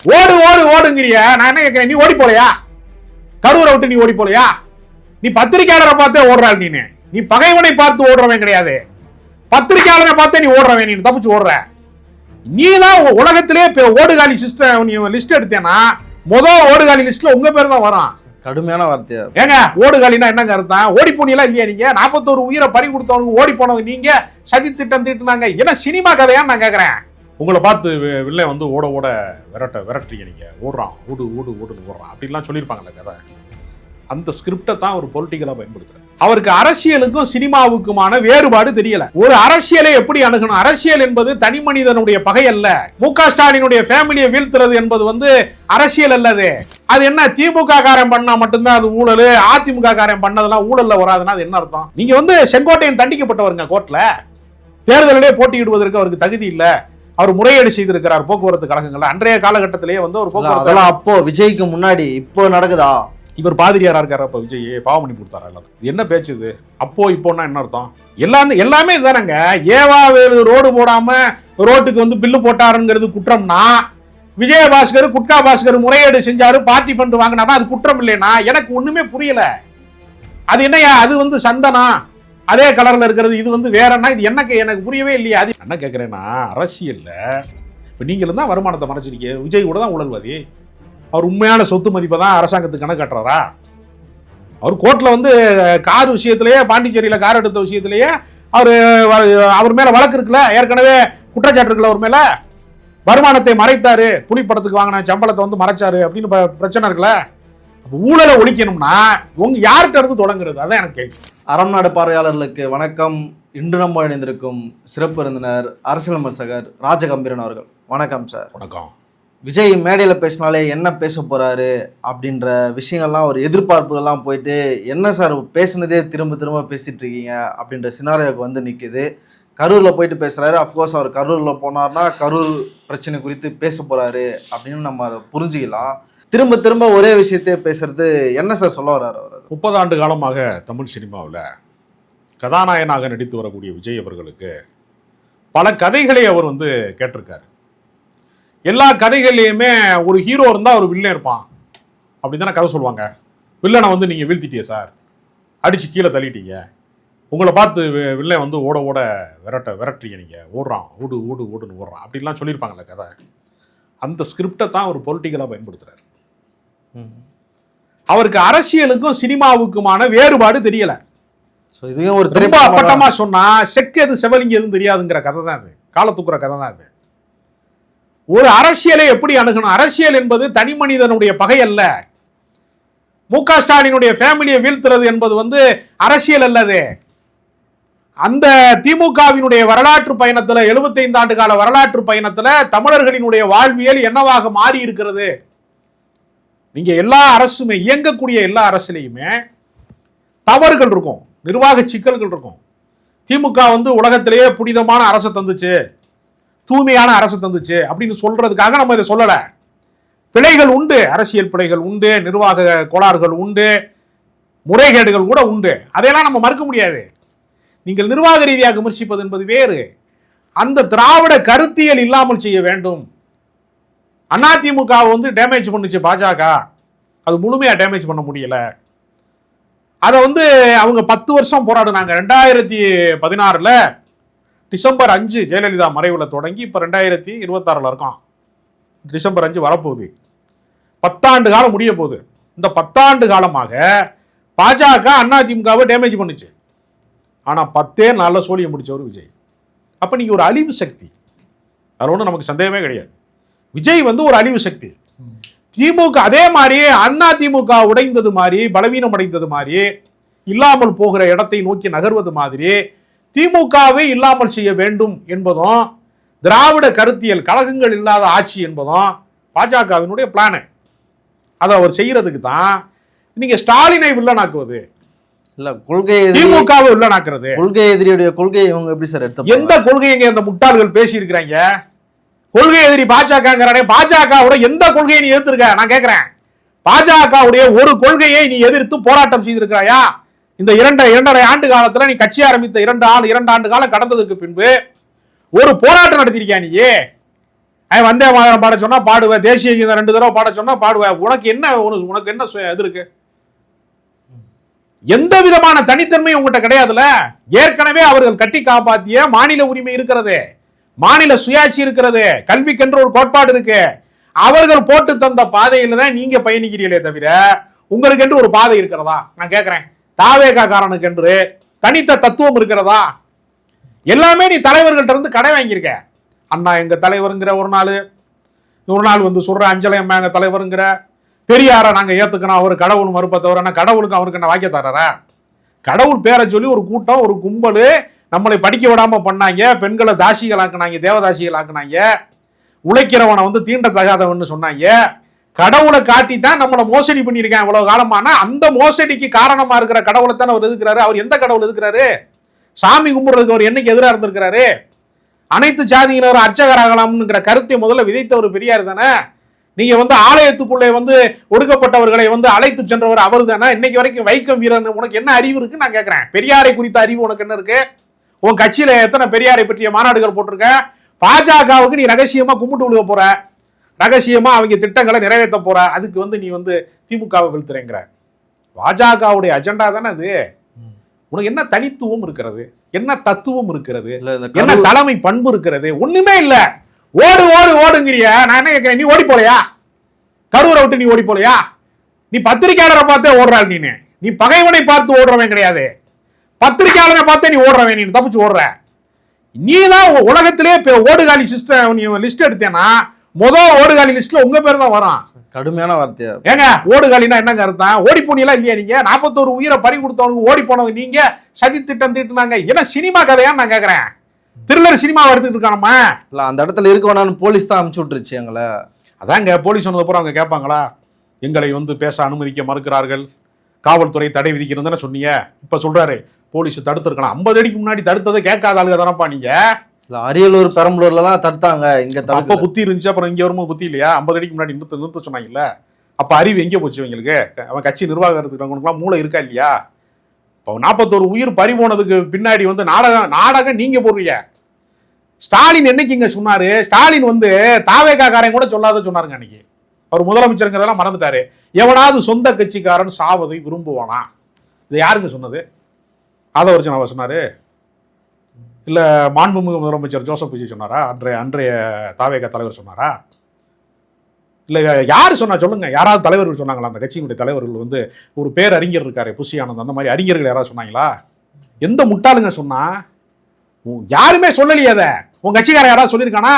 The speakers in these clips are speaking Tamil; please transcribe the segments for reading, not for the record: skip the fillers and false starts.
ஓடு ஓடு ஓடுங்கிறிய. நான் என்ன கேட்கிறேன், நீ ஓடி போலையா? கரூரை விட்டு நீ ஓடி போலையா? நீ பத்திரிகையாளரை பார்த்தே ஓடுறாள். நீ பகைவனை பார்த்து ஓடுறவன் கிடையாது, பத்திரிகையாளரை பார்த்தே நீ ஓடுறவன். நீ தப்பிச்சு ஓடுற. நீ தான் உலகத்திலே ஓடுகாலி சிஸ்டம் லிஸ்ட் எடுத்தேன்னா முதல் ஓடுகாலி லிஸ்ட்ல உங்க பேர் தான் வரும். கடுமையான வார்த்தையா ஏங்க? ஓடுகாலினா என்னங்க அர்த்தம்? ஓடி போனீங்களா இல்லையா? நீங்க 41 உயிரை பறி கொடுத்தவனுக்கு ஓடி போனவங்க நீங்க சதி திட்டம் தீட்டுனாங்க. என்ன சினிமா கதையான்னு நான் கேட்கறேன். உங்களை பார்த்து வில்லை வந்து ஓட ஓட விரட்டுறீங்க. நீங்க ஓடுறான், ஓடு ஓடு ஓடுன்னு ஓடுறான் அப்படின்லாம் சொல்லியிருப்பாங்கல்ல கதை. அந்த ஸ்கிரிப்டை தான் ஒரு பொலிட்டிக்கலா பயன்படுத்துறாரு. அவருக்கு அரசியலுக்கும் சினிமாவுக்குமான வேறுபாடு தெரியல. ஒரு அரசியலை எப்படி அணுகணும்? அரசியல் என்பது தனி மனிதனுடைய பகை அல்ல. மு.க. ஸ்டாலினுடைய ஃபேமிலியை வீழ்த்துறது என்பது வந்து அரசியல் அல்லது. அது என்ன, திமுக காரன் பண்ணா மட்டும்தான் அது ஊழல், அதிமுக காரன் பண்ணதெல்லாம் ஊழல்ல வராதுன்னா அது என்ன அர்த்தம்? நீங்க வந்து செங்கோட்டையன் தண்டிக்கப்பட்டவருங்க கோர்ட்ல. தேர்தலிலே போட்டியிடுவதற்கு அவருக்கு தகுதி இல்ல. அவர் முறையீடு செய்திருக்கிறார் போக்குவரத்து கழகங்கள்ல. அன்றைய காலகட்டத்திலேயே வந்து ஒரு போக்குவரத்து அப்போ விஜய்க்கு முன்னாடி இப்போ நடக்குதா? இவர் பாதிரியாரா இருக்காரு. அப்ப விஜய் பாவம் பண்ணி கொடுத்தாரா? எல்லாரும் இது என்ன பேச்சு இது? அப்போ இப்போன்னா என்ன அர்த்தம்? எல்லாமே இதுதானங்க. ஏவாவேலு ரோடு போடாம ரோட்டுக்கு வந்து பில்லு போட்டாருங்கிறது குற்றம்னா, விஜயபாஸ்கர் குட்கா பாஸ்கர் முறையீடு செஞ்சாரு, பார்ட்டி ஃபண்ட் வாங்கினாரா, அது குற்றம் இல்லைன்னா எனக்கு ஒண்ணுமே புரியல. அது என்னையா? அது வந்து சந்தனா அதே கலர்ல இருக்கிறது, இது வந்து வேறன்னா இது எனக்கு புரியவே இல்லையா? அது என்ன கேட்கிறேன்னா, அரசியல்ல இப்ப நீங்களும் தான் வருமானத்தை மறைச்சிருக்கீங்க. விஜய் கூட தான் ஊழல்வாதி. அவர் உண்மையான சொத்து மதிப்பை தான் அரசாங்கத்துக்கு கணக்கு காட்டுறாரா? அவர் கோர்ட்ல வந்து கார் விஷயத்திலேயே, பாண்டிச்சேரியில கார் எடுத்த விஷயத்திலேயே அவர் மேல வழக்கு இருக்குல்ல, ஏற்கனவே குற்றச்சாட்டு இருக்குல்ல அவர் மேல. வருமானத்தை மறைத்தாரு, புலி படத்துக்கு வாங்கின சம்பளத்தை வந்து மறைச்சாரு அப்படின்னு பிரச்சனை இருக்குல்ல. ஊழலை ஒழிக்கணும்னா உங்க யார்கிட்ட இருந்து தொடங்குறது? அதான் எனக்கு கேள்வி. அறம் நாடு பார்வையாளர்களுக்கு வணக்கம். இன்று நம்ம இணைந்திருக்கும் சிறப்பு விருந்தினர் அரசியல் விமர்சகர் ராஜகம்பீரன் அவர்கள். வணக்கம் சார். வணக்கம். விஜய் மேடையில் பேசினாலே என்ன பேச போறாரு அப்படின்ற விஷயங்கள்லாம் ஒரு எதிர்பார்ப்புகள்லாம் போயிட்டு, என்ன சார் பேசுனதே திரும்ப திரும்ப பேசிட்டு இருக்கீங்க அப்படின்ற சினாரியோக்கு வந்து நிற்குது. கரூரில் போயிட்டு பேசுகிறாரு. அஃப்கோர்ஸ் அவர் கரூரில் போனார்னா கரூர் பிரச்சனை குறித்து பேச போகிறாரு அப்படின்னு நம்ம அதை புரிஞ்சுக்கலாம். திரும்ப திரும்ப ஒரே விஷயத்தையே பேசுறது என்ன சார் சொல்ல வர்றாரு அவர்? 30 ஆண்டு காலமாக தமிழ் சினிமாவில் கதாநாயகனாக நடித்து வரக்கூடிய விஜய் அவர்களுக்கு பல கதைகளை அவர் வந்து கேட்டிருக்காரு. எல்லா கதைகள்லையுமே ஒரு ஹீரோ இருந்தால் ஒரு வில்லன் இருப்பான் அப்படி தானே கதை சொல்லுவாங்க. வில்லனை வந்து நீங்கள் வீழ்த்திட்டீங்க சார், அடித்து கீழே தள்ளிட்டீங்க, உங்களை பார்த்து வில்லன் வந்து ஓட ஓட விரட்டுறீங்க, நீங்கள் ஓடுறான், ஓடு ஓடு ஓடுன்னு ஓடுறான் அப்படின்லாம் சொல்லியிருப்பாங்கல்ல கதை. அந்த ஸ்கிரிப்டை தான் அவர் பொலிட்டிக்கலாக பயன்படுத்துகிறார். அவருக்கு அரசியலுக்கும் சினிமாவுக்குமான வேறுபாடு தெரியல. இதுவும் ஒரு ரொம்ப அப்பட்டமா சொன்னா செக்கு எது செவலிங்க எதுவும் தெரியாதுங்கிற கதை தான் இது, காலத்துக்குற கதை தான் இது. ஒரு அரசியலை எப்படி அணுகணும்? அரசியல் என்பது தனி மனிதனுடைய பகை அல்ல. மு.க. ஸ்டாலினுடைய ஃபேமிலியை வீழ்த்துறது என்பது வந்து அரசியல் அல்லது. அந்த திமுகவினுடைய வரலாற்று பயணத்துல, 75 ஆண்டு கால வரலாற்று பயணத்துல தமிழர்களினுடைய வாழ்வியல் என்னவாக மாறி இருக்கிறது? நீங்க எல்லா அரசுமே, இயங்கக்கூடிய எல்லா அரசியலையுமே தவறுகள் இருக்கும், நிர்வாக சிக்கல்கள் இருக்கும். திமுக வந்து உலகத்திலேயே புனிதமான அரசு தந்துச்சு, தூய்மையான அரசு தந்துச்சு அப்படின்னு சொல்றதுக்காக நம்ம இதை சொல்லல. பிழைகள் உண்டு, அரசியல் பிழைகள் உண்டு, நிர்வாக கோளாறுகள் உண்டு, முறைகேடுகள் கூட உண்டு. அதையெல்லாம் நம்ம மறுக்க முடியாது. நீங்கள் நிர்வாக ரீதியாக விமர்சிப்பது என்பது வேறு. அந்த திராவிட கருத்தியல் இல்லாமல் செய்ய வேண்டும். அதிமுக வந்து டேமேஜ் பண்ணுச்சு பாஜக, அது முழுமையா டேமேஜ் பண்ண முடியல. அதை வந்து அவங்க 10 வருஷம் போராடினாங்க. 2016 டிசம்பர் 5 ஜெயலலிதா மறைவுல தொடங்கி இப்ப 2026 இருக்கோம். டிசம்பர் 5 வரப்போகுது. 10 ஆண்டு காலம் முடிய போகுது. இந்த 10 ஆண்டு காலமாக பாஜக அதிமுகவை டேமேஜ் பண்ணுச்சு. ஆனா 10 நாள்ல சோழியை முடிச்சவர் விஜய். அப்ப நீங்க ஒரு அழிவு சக்தி, அது ஒன்றும் நமக்கு சந்தேகமே கிடையாது. விஜய் வந்து ஒரு அழிவு சக்தி. திமுக அதே மாதிரி அதிமுக உடைந்தது மாதிரி, பலவீனம் அடைந்தது மாதிரி, இல்லாமல் போகிற இடத்தை நோக்கி நகர்வது மாதிரி திமுகவை இல்லாமல் செய்ய வேண்டும் என்பதும், திராவிட கருத்தியல் கழகங்கள் இல்லாத ஆட்சி என்பதும் பாஜகவினுடைய பிளான். அதை அவர் செய்யறதுக்கு தான் நீங்க ஸ்டாலினை வில்லனாக்குவது இல்ல, கொள்கை திமுகவை வில்லனாக்குறது. கொள்கை எதிரியுடைய கொள்கையை இவங்க எப்படி சார் எடுத்து? எந்த கொள்கையை அந்த முட்டாள்கள் பேசி இருக்கிறாங்க? கொள்கை எதிரி பாஜக. பாஜகவோட எந்த கொள்கையை நீ எதிர்த்திருக்க? நான் கேட்கிறேன். பாஜகவுடைய ஒரு கொள்கையை நீ எதிர்த்து போராட்டம் செய்திருக்கிறாயா? இந்த 2.5 ஆண்டு காலத்துல நீ கட்சி ஆரம்பித்த 2 ஆண்டு காலம் கடந்ததற்கு பின்பு ஒரு போராட்டம் நடத்திருக்கியா? நீ வந்தே மாதரம் பாட சொன்னா பாடுவேன், தேசிய கீதம் 2 தடவை பாட சொன்னா பாடுவேன். உனக்கு என்ன இது இருக்கு? எந்த விதமான தனித்தன்மையும் உங்ககிட்ட கிடையாதுல. ஏற்கனவே அவர்கள் கட்டி காப்பாத்திய மாநில உரிமை இருக்கிறது, மாநில சுயாட்சி இருக்கிறது, கல்விக்கென்று ஒரு கோட்பாடு இருக்கு. அவர்கள் போட்டு தந்த பாதையில தான் நீங்க பயணிக்கிறீங்களே தவிர உங்களுக்கு என்று ஒரு பாதை இருக்கிறதா? நான் கேட்கிறேன். தாவேகா காரனுக்கு என்று தனித்த தத்துவம் இருக்கிறதா? எல்லாமே நீ தலைவர்கள்ட்ட இருந்து கடை வாங்கியிருக்க. அண்ணா எங்க தலைவருங்கிற ஒரு நாள் வந்து சொல்ற, அஞ்சலை அம்மா எங்க தலைவருங்கிற, பெரியார நாங்க ஏத்துக்கணும், அவர் கடவுள் மறுப்ப தவிர கடவுளுக்கு அவருக்கு என்ன வாக்கிய தர்றாரா? கடவுள் பேரை சொல்லி ஒரு கூட்டம், ஒரு கும்பல் நம்மளை படிக்க விடாம பண்ணாங்க, பெண்களை தாசிகளாக்குனாங்க, தேவதாசிகளாக்குனாங்க, உழைக்கிறவனை வந்து தீண்டத்தகாதவன்னு சொன்னாங்க. கடவுளை காட்டித்தான் நம்மளை மோசடி பண்ணியிருக்கான் இவ்வளவு காலமான. அந்த மோசடிக்கு காரணமா இருக்கிற கடவுளை தானே அவர் எதுக்குறாரு. அவர் எந்த கடவுள் எதுக்குறாரு? சாமி கும்பிடுறதுக்கு அவர் என்னைக்கு எதிராக இருந்திருக்கிறாரு? அனைத்து சாதியினரும் அர்ச்சகராகலாம்ங்கிற கருத்தை முதல்ல விதைத்தவர் பெரியார் தானே. நீங்க வந்து ஆலயத்துக்குள்ளே வந்து ஒடுக்கப்பட்டவர்களை வந்து அழைத்து சென்றவர் அவர் தானே. இன்னைக்கு வரைக்கும் வைக்கம் வீரன் உனக்கு என்ன அறிவு இருக்கு நான் கேட்கிறேன். பெரியாரை குறித்த அறிவு உனக்கு என்ன இருக்கு? உன் கட்சியில எத்தனை பெரியாரை பற்றிய மாநாடுகள் போட்டிருக்க? பாஜகவுக்கு நீ ரகசியமா கும்பிட்டு விழுக போற, ரகசியமா அவங்க திட்டங்களை நிறைவேற்ற போற. அதுக்கு வந்து நீ வந்து திமுகவை வீழ்த்துறேங்கிற. பாஜகவுடைய அஜெண்டா தானே அது. உனக்கு என்ன தனித்துவம் இருக்கிறது? என்ன தத்துவம் இருக்கிறது? என்ன தலைமை பண்பு இருக்கிறது? ஒண்ணுமே இல்ல. ஓடு ஓடு ஓடுங்கிறிய. நான் என்ன கேட்கிறேன், நீ ஓடி போலையா? கரூரை விட்டு நீ ஓடி போலையா? நீ பத்திரிகையாளரை பார்த்தே ஓடுறாள். நீ பகைவனை பார்த்து ஓடுறவன் கிடையாது, பத்திரிகையாளரை பார்த்தே நீ ஓடுறவன். நீ தப்பிச்சு ஓடுற. நீ தான் உலகத்திலே ஓடுகாலி சிஸ்டம் லிஸ்ட் எடுத்தேன்னா முதல் ஓடுகாலி லிஸ்ட்ல உங்க பேர் தான் வரும். கடுமையான வார்த்தையா ஏங்க? ஓடுகாலினா என்னங்க அர்த்தம்? ஓடி போனீங்களா இல்லையா? நீங்க 41 உயிரை பறி கொடுத்தவனுக்கு ஓடி போனவங்க நீங்க. சதி திட்டம் தீட்டுனாங்க. என்ன சினிமா கதையான்னு நான் கேக்குறேன். த்ரில்லர் சினிமாவை எடுத்துட்டு இருக்கானமா? இல்ல அந்த இடத்துல இருக்க வேணாம்னு போலீஸ் தான் அனுப்பிச்சு விட்டுருச்சு எங்களை. அதாங்க போலீஸ் சொன்னது பூரா அவங்க கேட்பாங்களா? எங்களை வந்து பேச அனுமதிக்க மறுக்கிறார்கள், காவல்துறை தடை விதிக்கிறது தானே சொன்னீங்க. இப்ப சொல்றாரு போலீஸ் தடுத்துருக்கலாம். 50 அடிக்கு முன்னாடி தடுத்ததை கேட்காத ஆளுங்க தானப்பா நீங்க. அரியலூர் பெரம்பலூர்லாம் தடுத்தாங்க. இங்க அப்ப புத்தி இருந்துச்சு, அப்புறம் இங்க வரும்போது புத்தி இல்லையா? 50 அடிக்கு முன்னாடி நிறுத்த சொன்னாங்கல்ல. அப்ப அறிவு எங்கே போச்சு இவங்களுக்கு? அவன் கட்சி நிர்வாகம் இருக்கிறவங்களுக்குலாம் மூளை இருக்கா இல்லையா? இப்போ 41 உயிர் பறி போனதுக்கு பின்னாடி வந்து நாடகம் நீங்க போடுறீங்க. ஸ்டாலின் என்னைக்கு இங்க சொன்னாரு? ஸ்டாலின் வந்து தாவேகா காரன் கூட சொல்லாத சொன்னாருங்க அன்னைக்கு. அவர் முதலமைச்சருங்கிறதெல்லாம் மறந்துட்டாரு. எவனாவது சொந்த கட்சிக்காரன் சாவதை விரும்புவானா? இது யாருங்க சொன்னது? ஆதவர்ஜன் அவர் சொன்னாரு? இல்ல மாண்புமிகு முதலமைச்சர் ஜோசப் விஜய் சொன்னாரா? அன்றைய தாவேகா தலைவர் சொன்னாரா? இல்ல யாரு சொன்னா சொல்லுங்க. யாராவது தலைவர்கள் சொன்னாங்களா? அந்த கட்சியினுடைய தலைவர்கள் வந்து ஒரு பேரறிஞர் இருக்காரு புஷி ஆனந்த், அந்த மாதிரி அறிஞர்கள் யாராவது சொன்னாங்களா? எந்த முட்டாளுங்க சொன்னா? யாருமே சொல்லலையே. அதை உன் கட்சிக்காரன் யாராவது சொல்லியிருக்கானா?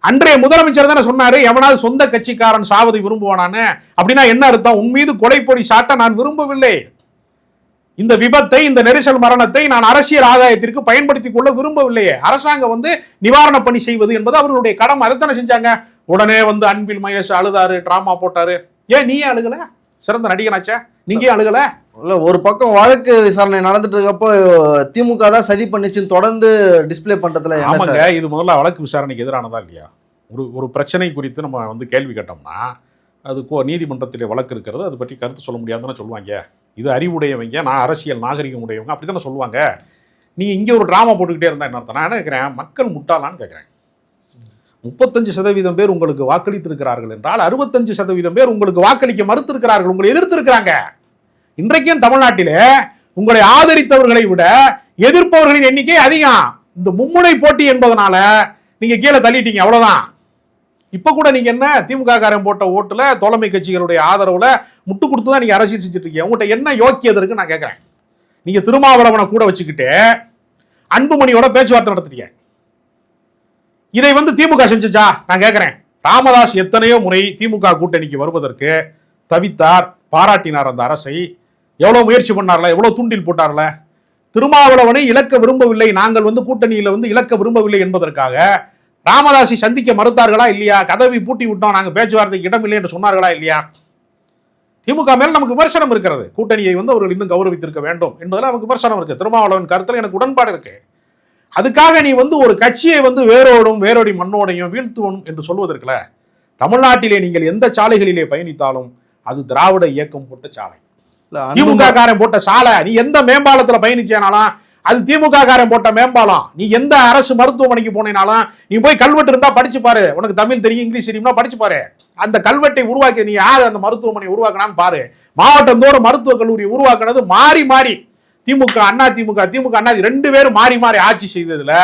அன்றைய முதலமைச்சர் தானே சொன்னாரு எவனாவது சொந்த கட்சிக்காரன் சாவதை விரும்புவானான்னு. அப்படின்னா என்ன அர்த்தம்? உன் மீது கொலைப்பொடி சாட்ட நான் விரும்பவில்லை. இந்த விபத்தை, இந்த நெரிசல் மரணத்தை நான் அரசியல் ஆதாயத்திற்கு பயன்படுத்திக் கொள்ள விரும்பவில்லையே. அரசாங்கம் வந்து நிவாரண பணி செய்வது என்பது அவர்களுடைய கடமை. அதைத்தானே செஞ்சாங்க. உடனே வந்து அன்பில் மகேஷ் அழுதாரு, டிராமா போட்டாரு. ஏன் நீயே அழுகல? சிறந்த நடிகனாச்சா, நீங்க அழுகல? இல்ல, ஒரு பக்கம் வழக்கு விசாரணை நடந்துட்டு இருக்கப்போ திமுக தான் சதி பண்ணிச்சுன்னு தொடர்ந்து டிஸ்பிளே பண்றதுல. ஆமாங்க, இது முதல்ல வழக்கு விசாரணைக்கு எதிரானதா இல்லையா? ஒரு பிரச்சனை குறித்து நம்ம வந்து கேள்வி கேட்டோம்னா அது நீதிமன்றத்திலே வழக்கு இருக்கிறது, அதை பற்றி கருத்து சொல்ல முடியாதுன்னு சொல்லுவாங்க. இது அறிவுடையவங்க, நான் அரசியல் நாகரிகம் உடையவங்க, அப்படி தானே சொல்லுவாங்க. நீ இங்கே ஒரு ட்ராமா போட்டுக்கிட்டே இருந்தா என்ன அர்த்தம்? நான் என்ன கேட்குறேன், மக்கள் முட்டாளான்னு கேட்குறேன். 35% பேர் உங்களுக்கு வாக்களித்திருக்கிறார்கள் என்றால் 65% பேர் உங்களுக்கு வாக்களிக்க மறுத்திருக்கிறார்கள், உங்களை எதிர்த்திருக்கிறாங்க. இன்றைக்கும் தமிழ்நாட்டிலே உங்களை ஆதரித்தவர்களை விட எதிர்ப்பவர்களின் எண்ணிக்கை அதிகம். இந்த மும்முனை போட்டி என்பதனால நீங்க கீழே தள்ளிட்டீங்க, அவ்வளவுதான். இப்ப கூட நீங்க என்ன திமுக காரன் போட்ட ஓட்டுல தோழமை கட்சிகளுடைய ஆதரவுல முட்டு கொடுத்து தான் நீங்க அரசியல் செஞ்சுட்டு இருக்கீங்க. உங்கள்கிட்ட என்ன யோக்கியது இருக்கு நான் கேட்கிறேன். நீங்க திருமாவளவனை கூட வச்சுக்கிட்டு அன்புமணியோட பேச்சுவார்த்தை நடத்துறீங்க. இதை வந்து திமுக செஞ்சுச்சா நான் கேட்கிறேன். ராமதாஸ் எத்தனையோ முறை திமுக கூட்டணிக்கு வருவதற்கு தவித்தார், பாராட்டினார் அந்த அரசை. எவ்வளவு முயற்சி பண்ணார்ல, எவ்வளவு தூண்டில் போட்டார்ல. திருமாவளவனை இழக்க விரும்பவில்லை, நாங்கள் வந்து கூட்டணியில வந்து இழக்க விரும்பவில்லை என்பதற்காக ராமதாஸை சந்திக்க மறுத்தார்களா இல்லையா? கதவை பூட்டி விட்டோம், நாங்கள் பேச்சுவார்த்தைக்கு இடம் இல்லை என்று சொன்னார்களா இல்லையா? திமுக மேல் நமக்கு விமர்சனம் இருக்கிறது. கூட்டணியை வந்து அவர்கள் இன்னும் கௌரவித்திருக்க வேண்டும் என்பதில் நமக்கு விமர்சனம் இருக்கு. திருமாவளவன் கருத்தில் எனக்கு உடன்பாடு இருக்கு. அதுக்காக நீ வந்து ஒரு கட்சியை வந்து வேரோடி மண்ணோடையும் வீழ்த்துவனும் என்று சொல்வதற்குல, தமிழ்நாட்டிலே நீங்கள் எந்த சாலைகளிலே பயணித்தாலும் அது திராவிட இயக்கம் போட்ட சாலை, திமுக காரன் போட்ட சாலை. நீ எந்த மேம்பாலத்துல பயணிச்சேனாலும் அது திமுக காரன் போட்ட மேம்பாலம். நீ எந்த அரசு மருத்துவமனைக்கு போனேனாலும் நீ போய் கல்வெட்டு இருந்தா படிச்சு பாரு. உனக்கு தமிழ் தெரியும், இங்கிலீஷ் தெரியும்னா படிச்சு பாரு. அந்த கல்வெட்டை உருவாக்கி நீ யார் அந்த மருத்துவமனை உருவாக்கினான்னு பாரு. மாவட்டம் தோறும் மருத்துவக் கல்லூரி உருவாக்குனது மாறி மாறி திமுக அண்ணா திமுக அண்ணா 2 பேரும் மாறி மாறி ஆட்சி செய்ததுல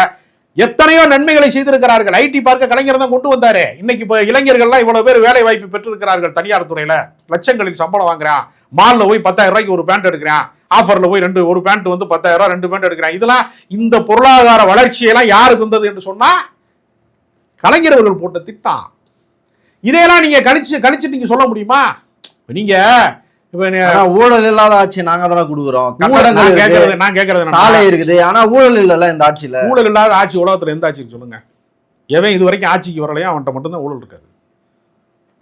எத்தனையோ நன்மைகளை செய்திருக்கிறார்கள். ஐடி பார்க்க கலைஞர் தான் கொண்டு வந்தாரு. இன்னைக்கு இப்ப இளைஞர்கள்லாம் இவ்வளவு பேர் வேலை வாய்ப்பு பெற்றிருக்கிறார்கள். தனியார் துறையில லட்சங்களில் சம்பளம் வாங்குறான். மால்ல போய் 10,000 ரூபாய்க்கு ஒரு பேண்ட் எடுக்கிறான். ஆஃபர்ல போய் ஒரு பேண்ட் வந்து 10,000 ரூபாய் 2 பேண்ட் எடுக்கிறான். இதெல்லாம் இந்த பொருளாதார வளர்ச்சியெல்லாம் யாரு தந்தது என்று சொன்னா கலைஞர் அவர்கள் போட்ட திட்டம். இதையெல்லாம் நீங்க கழிச்சு நீங்க சொல்ல முடியுமா? நீங்க ஊழல் இல்லாத ஆட்சி நாங்க தான் கொடுக்குறோம். நான் கேட்கறது சாலை இருக்குது, ஆனா ஊழல் இல்ல இந்த ஆட்சியில. ஊழல் இல்லாத ஆட்சி உலகத்துல எந்த ஆட்சி சொல்லுங்க? எவன் இது வரைக்கும் ஆட்சிக்கு வரலையா அவன்கிட்ட மட்டும்தான் ஊழல் இருக்காது.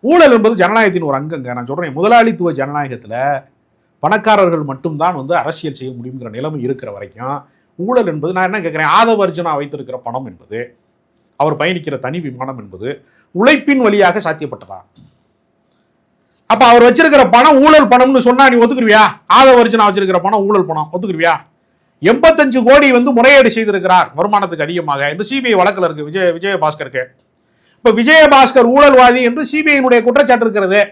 ஊழல் என்பது ஜனநாயகத்தின் ஒரு அங்கங்க. நான் சொல்றேன், முதலாளித்துவ ஜனநாயகத்துல பணக்காரர்கள் மட்டும்தான் வந்து அரசியல் செய்ய முடியுங்கிற நிலைமை இருக்கிற வரைக்கும் ஊழல் என்பது, நான் என்ன கேட்கிறேன், ஆதவ அர்ஜுனா வைத்திருக்கிற பணம் என்பது, அவர் பயணிக்கிற தனி விமானம் என்பது உழைப்பின் வழியாக சாத்தியப்பட்டதா? அப்ப அவர் வச்சிருக்கிற பணம் ஊழல் பணம்னு சொன்னா நீ ஒத்துக்குருவியா? ஆதவ அர்ஜுனா வச்சிருக்கிற பணம் ஊழல் பணம் ஒத்துக்குருவியா? 85 கோடி வந்து முறையீடு செய்திருக்கிறார் வருமானத்துக்கு அதிகமாக என்று சிபிஐ வழக்கில் இருக்கு விஜயபாஸ்கருக்கு. இப்ப விஜயபாஸ்கர் ஊழல்வாதி என்று சிபிஐனுடைய குற்றச்சாட்டு இருக்கிறது.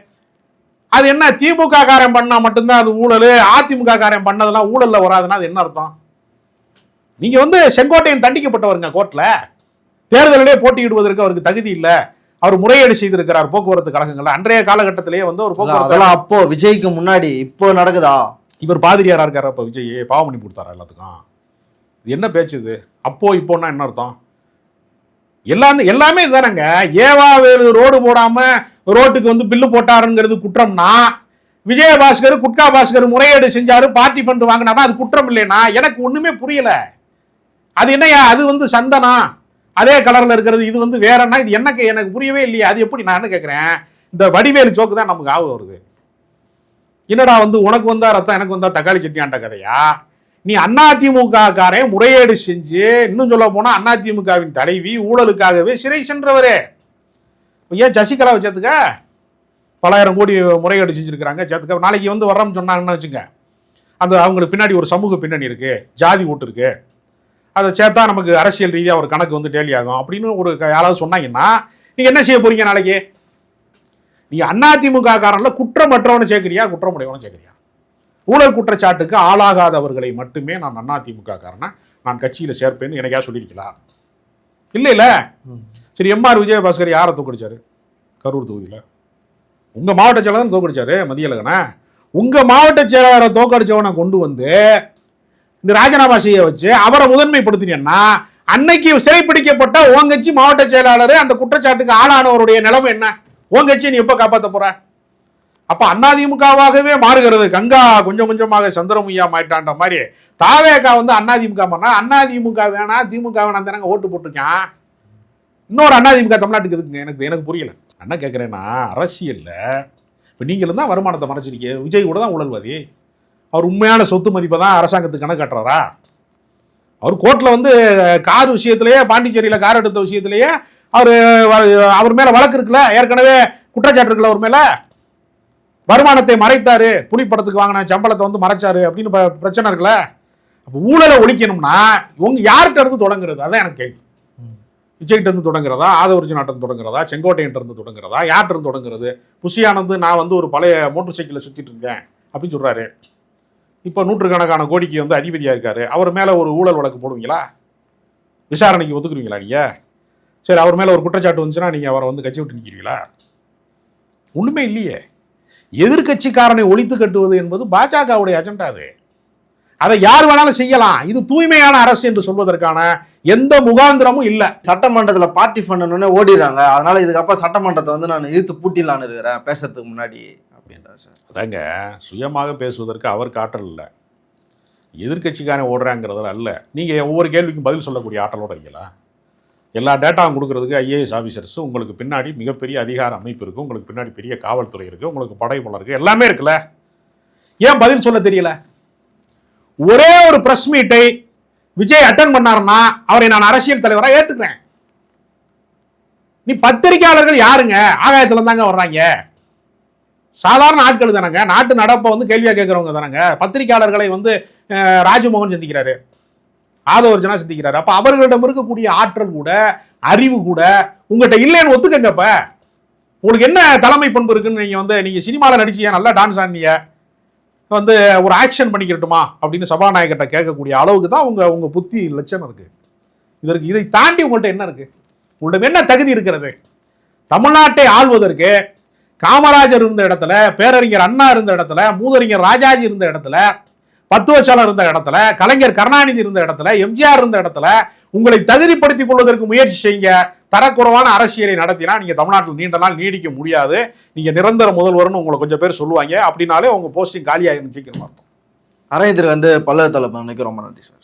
அது என்ன, திமுக காரன் பண்ணா மட்டும்தான் அது ஊழல், அதிமுக காரன் பண்ணதெல்லாம் ஊழல்ல வராதுன்னா அது என்ன அர்த்தம்? நீங்க வந்து செங்கோட்டையன் தண்டிக்கப்பட்டவருங்க கோர்ட்ல. தேர்தலிலே போட்டியிடுவதற்கு அவருக்கு தகுதி இல்ல, அவர் முறையீடு செய்திருக்கிறார் போக்குவரத்து கழகங்கள்ல. அன்றைய காலகட்டத்திலேயே வந்து ஒரு போக்குவரத்து அப்போ விஜய்க்கு முன்னாடி இப்போ நடக்குதா? இவர் பாதிரியாரா இருக்காரு. அப்ப விஜய் பாவம் பண்ணி கொடுத்தாரா எல்லாத்துக்கும்? இது என்ன பேச்சு இது? அப்போ இப்போன்னா என்ன அர்த்தம்? எல்லாமே இதுதானங்க. ஏவாவேலு ரோடு போடாம ரோட்டுக்கு வந்து பில்லு போட்டாருங்கிறது குற்றம்னா, விஜயபாஸ்கர் குட்கா பாஸ்கர் முறையீடு செஞ்சாரு, பார்ட்டி ஃபண்ட் வாங்கினாரா, அது குற்றம் இல்லைன்னா எனக்கு ஒண்ணுமே புரியல. அது என்னையா, அது வந்து சந்தனா அதே கலர்ல இருக்கிறது, இது வந்து வேறன்னா, இது எனக்கு புரியவே இல்லையா? அது எப்படி? நான் என்ன கேட்கிறேன், இந்த வடிவேலு ஜோக்கு தான் நமக்கு ஆக வருது. என்னடா வந்து உனக்கு வந்தா ரத்தம் எனக்கு வந்தா தக்காளி சட்னியாண்ட கதையா? நீ அதிமுக காரன் முறையீடு செஞ்சு, இன்னும் சொல்ல போனா அதிமுகவின் தலைவி ஊழலுக்காகவே சிறை சென்றவரே. ஏன் சசிகலா சேர்த்துக்க பலாயிரம் கோடி முறையீடு செஞ்சிருக்கிறாங்க சேர்த்துக்க. நாளைக்கு வந்து வர்றோம்னு சொன்னாங்கன்னு வச்சுங்க, அந்த அவங்களுக்கு பின்னாடி ஒரு சமூக பின்னணி இருக்கு, ஜாதி ஓட்டு இருக்கு, அதை சேர்த்தா நமக்கு அரசியல் ரீதியாக ஒரு கணக்கு வந்து டேலி ஆகும் அப்படின்னு ஒரு யாராவது சொன்னாங்கன்னா நீங்க என்ன செய்ய போறீங்க நாளைக்கு? நீங்க அதிமுக காரன்ல குற்றமற்றவனு சேர்க்கிறியா, குற்றமுடையவனு சேர்க்கிறியா? ஊழல் குற்றச்சாட்டுக்கு ஆளாகாதவர்களை மட்டுமே நான் அதிமுக காரனா நான் கட்சியில சேர்ப்பேன்னு எனக்கா சொல்லியிருக்கலாம்? இல்ல. சரி, எம்ஆர் விஜயபாஸ்கர் யாரை தோக்கடிச்சாரு? கரூர் தொகுதியில் உங்க மாவட்ட செயலாளர் தோக்கடிச்சாரு மதியழகனா. உங்க மாவட்ட செயலாளரை தோக்கடிச்சவனை கொண்டு வந்து இந்த ராஜினாமா செய்ய வச்சு அவரை முதன்மைப்படுத்தினீங்கன்னா, அன்னைக்கு சிறைப்பிடிக்கப்பட்ட உன் கட்சி மாவட்ட செயலாளர் அந்த குற்றச்சாட்டுக்கு ஆளானவருடைய நிலைமை என்ன? உன் கட்சியை நீ எப்ப காப்பாற்ற போற? அப்ப அதிமுகவாகவே மாறுகிறது. கங்கா கொஞ்சம் கொஞ்சமாக சந்திரமுய்யா மாயிட்டான்ற மாதிரி தாவேகா வந்து அதிமுக பண்ணா, அதிமுக வேணா திமுக வேணாம் தானங்க ஓட்டு போட்டிருக்கான். இன்னொரு அதிமுக தமிழ்நாட்டுக்கு இருக்குங்க. எனக்கு புரியல. என்ன கேட்கிறேன்னா, அரசியல்ல இப்ப நீங்களும் தான் வருமானத்தை மறைச்சிருக்கீங்க. விஜய் கூட தான் ஊழல்வாதி. அவர் உண்மையான சொத்து மதிப்பை தான் அரசாங்கத்துக்கு கணக்கு காட்டுறாரா? அவர் கோர்ட்ல வந்து கார் விஷயத்திலேயே, பாண்டிச்சேரியில கார் எடுத்த விஷயத்திலேயே அவர் மேல வழக்கு இருக்குல்ல, ஏற்கனவே குற்றச்சாட்டு இருக்குல்ல, அவர் மேல வருமானத்தை மறைத்தாரு, புலிப்படத்துக்கு வாங்கின சம்பளத்தை வந்து மறைச்சாரு அப்படின்னு பிரச்சனை இருக்குல்ல. அப்ப ஊழலை ஒழிக்கணும்னா உங்க யார்கிட்ட இருந்து தொடங்குறது? அதான் எனக்கு கேள்வி. விஜய்கிட்ட இருந்து தொடங்குறதா, ஆதவர்ஜுனாட்ட இருந்து தொடங்குறதா, செங்கோட்டையன் இருந்து தொடங்குறதா, யார்கிட்ட இருந்து தொடங்குறது? புஷியானந்து நான் வந்து ஒரு பழைய மோட்டர் சைக்கிளை சுத்திட்டு இருக்கேன் அப்படின்னு சொல்றாரு. இப்போ 100கணக்கான கோடிக்கு வந்து அதிபதியா இருக்காரு. அவர் மேல ஒரு ஊழல் வழக்கு போடுவீங்களா? விசாரணைக்கு ஒத்துக்குறீங்களா நீங்க? சரி, அவர் மேல ஒரு குற்றச்சாட்டு வந்துச்சுன்னா நீங்க அவரை வந்து கட்சி விட்டு நிற்கிறீங்களா? ஒண்ணுமே இல்லையே. எதிர்கட்சிக்காரனை ஒழித்து கட்டுவது என்பது பாஜகவுடைய அஜெண்டா. அது அதை யார் வேணாலும் செய்யலாம். இது தூய்மையான அரசு என்று சொல்வதற்கான எந்த முகாந்திரமும் இல்லை. சட்டமன்றத்துல பார்ட்டி ஃபண்ட் ஓடிடுறாங்க. அதனால இதுக்கப்புறம் சட்டமன்றத்தை வந்து நான் இழுத்து பூட்டிடலான்னு இருக்கிறேன் பேசுறதுக்கு முன்னாடி அப்படின்றார் சார். அதாங்க, சுயமாக பேசுவதற்கு அவர் காற்றல் இல்லை, எதிர்கட்சிக்காரன் ஓடுறாங்கிறதுல அல்ல. நீங்க ஒவ்வொரு கேள்விக்கும் பதில் சொல்லக்கூடிய ஆற்றலோட இருக்கீங்களா? எல்லா டேட்டாவும் கொடுக்கறதுக்கு ஐஏஎஸ் ஆஃபீஸர்ஸ், உங்களுக்கு பின்னாடி மிகப்பெரிய அதிகார அமைப்பு இருக்கு, உங்களுக்கு பின்னாடி பெரிய காவல்துறை இருக்கு, உங்களுக்கு படைபலம் இருக்கு, எல்லாமே இருக்குல்ல. ஏன் பதில் சொல்ல தெரியல? ஒரே ஒரு பிரஸ் மீட்டை விஜய் அட்டன் பண்ணாருன்னா அவரை நான் அரசியல் தலைவராக ஏத்துக்கிறேன். நீ பத்திரிகையாளர்கள் யாருங்க? ஆகாயத்துல இருந்தாங்க வர்றாங்க, சாதாரண ஆட்கள் தானங்க, நாட்டு நடப்பை வந்து கேள்வியா கேட்கறவங்க தானங்க. பத்திரிகையாளர்களை வந்து ராஜ்மோகன் சந்திக்கிறாரு, ஆதவர்ஜனா சிந்திக்கிறாரு. அப்ப அவர்களிடம் இருக்கக்கூடிய ஆற்றல் கூட அறிவு கூட உங்கள்கிட்ட இல்லைன்னு ஒத்துக்கங்கப்ப. உங்களுக்கு என்ன தலைமை பண்பு இருக்குன்னு நீங்க சினிமாவில் நடிச்சியா, நல்லா டான்ஸ் ஆடினீங்க, ஒரு ஆக்ஷன் பண்ணிக்கிறட்டுமா அப்படின்னு சபாநாயகர்கிட்ட கேட்கக்கூடிய அளவுக்கு தான் உங்க புத்தி லட்சணம் இருக்கு. இதை தாண்டி உங்கள்கிட்ட என்ன இருக்கு? உங்கள்கிட்ட என்ன தகுதி இருக்கிறது? தமிழ்நாட்டை ஆள்வதற்கு காமராஜர் இருந்த இடத்துல, பேரறிஞர் அண்ணா இருந்த இடத்துல, மூதறிஞர் ராஜாஜி இருந்த இடத்துல, பத்துவச்சாளர் இருந்த இடத்துல, கலைஞர் கருணாநிதி இருந்த இடத்துல, எம்ஜிஆர் இருந்த இடத்துல உங்களை தகுதிப்படுத்திக் கொள்வதற்கு முயற்சி செய்யுங்க. தரக்குறைவான அரசியலை நடத்தினா நீங்க தமிழ்நாட்டில் நீண்ட நாள் நீடிக்க முடியாது. நீங்க நிரந்தர முதல்வர்னு உங்களை கொஞ்சம் பேர் சொல்லுவாங்க. அப்படின்னாலே உங்க போஸ்டிங் காலியாக நிச்சயிக்கிற மாதிரி. அரையத்திற்கு பல்லவ தலைமை ரொம்ப நன்றி சார்.